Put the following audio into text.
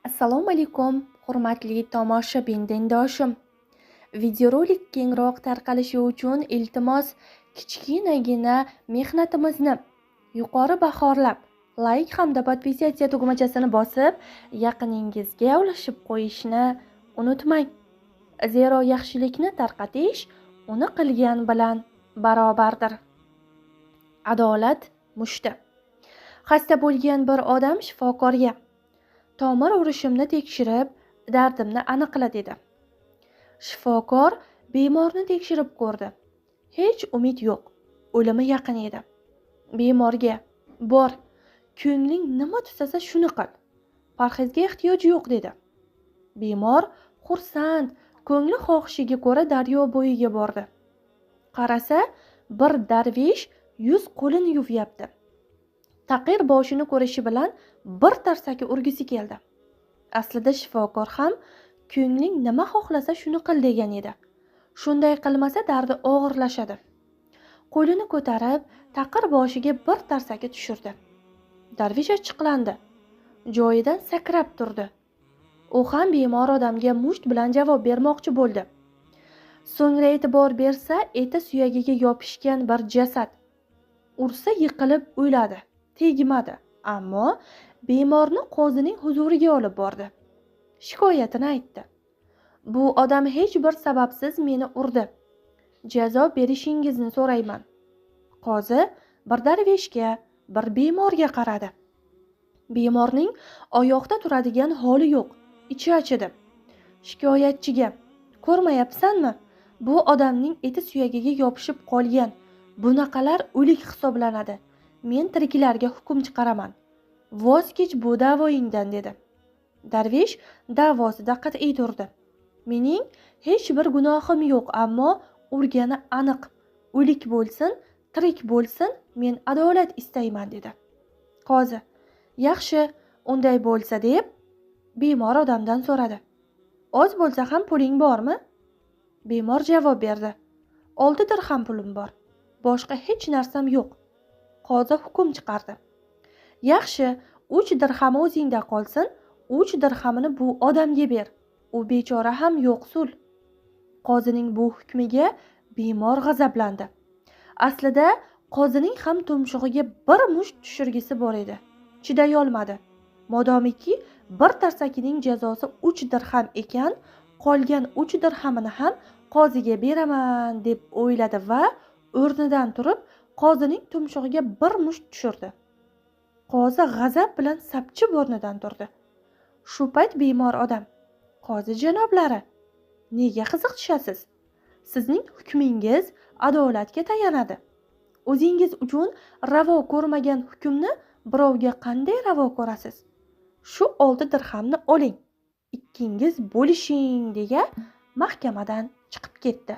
Assalomu alaykum, hurmatli tomoshabin dindoshim. Videorolik kengroq tarqalishi uchun iltimos, kichkinagina mehnatimizni yuqori baholab, like hamda podpisatsiya tugmachasini bosib, yaqiningizga ulashib qo'yishni unutmang. Zero yaxshilikni tarqatish uni qilgan bilan barobardir. Adolat mushti. Xasta bo'lgan bir odam shifokorga: tomir urishimni tekshirib, dardimni aniqla dedi. Shifokor bemorni tekshirib ko'rdi. Hech umid yo'q, o'limi yaqin edi. Bemorga: bor, ko'ngling nima tusasa shuni qil. Parhezga ehtiyoj yo'q dedi. Bemor xursand, ko'ngli xohishiga ko'ra daryo bo'yiga bordi. Qarasa, bir darvish yuz qo'lini yuvyapti. Taqir boshini ko'rishi bilan bir tarsaki urgisi keldi. Aslida shifokor ham ko'ngling nima xohlasa shuni qil degan edi. Shunday qilmasa dardi og'irlashadi. Qo'lini ko'tarib, taqir boshiga bir tarsaki tushirdi. Darvish achchiqlandi. Joyidan sakrab turdi. U ham bemor odamga musht bilan javob bermoqchi bo'ldi. So'ngra e'tibor bersa, eti suyagiga yopishgan bir jasad. Ursa yiqilib o'ladi. Tegmadi, ammo bemorni qozining huzuriga olib bordi. Shikoyatini aytdi. Bu odam hech bir sababsiz meni urdi. Jazo berishingizni so'rayman. Qozi bir darveshga, bir bemorga qaradi. Bemorning oyoqda turadigan holi yo'q, ichi achidi. Shikoyatchiga: ko'rmayapsanmi? Bu odamning eti suyagiga yopishib qolgan. Bunaqalar o'lik hisoblanadi. Men tiriklarga hukm chiqaraman. Voz kech bu da'voyingdan dedi. Darvish da'vosida qat'iy turdi. Mening hech bir gunohim yo'q, ammo urgani aniq. O'lik bo'lsin, tirik bo'lsin, men adolat istayman dedi. Qozi: yaxshi, unday bo'lsa deb bemor odamdan so'radi. Oz bo'lsa ham puling bormi? Bemor javob berdi. 6 dirham pulim bor. Boshqa hech narsam yo'q. Qozi hukm chiqardi. Yaxshi, 3 dirhami o'zingda qolsin, 3 dirhamini bu odamga ber. U bechora ham yo'qsul. Qozining bu hukmiga bemor g'azablandi. Aslida qozining ham tumshug'iga bir musht tushirgisi bor edi. Chiday olmadi. Modomiki bir tarsakining jazosi 3 dirham ekan, qolgan 3 dirhamini ham qoziga beraman deb o'yladi va o'rnidan turib qozining tumshug'iga bir musht tushirdi. Qozi g'azab bilan sapchib o'rnidan turdi. Shu payt bemor odam: qozi janoblari, nega qiziqishasiz? Sizning hukmingiz adolatga tayanadi. O'zingiz uchun ravo ko'rmagan hukmni birovga qanday ravo ko'rasiz? Shu 6 dirhamni oling, ikkingiz bo'lishing degan mahkamadan chiqib ketdi.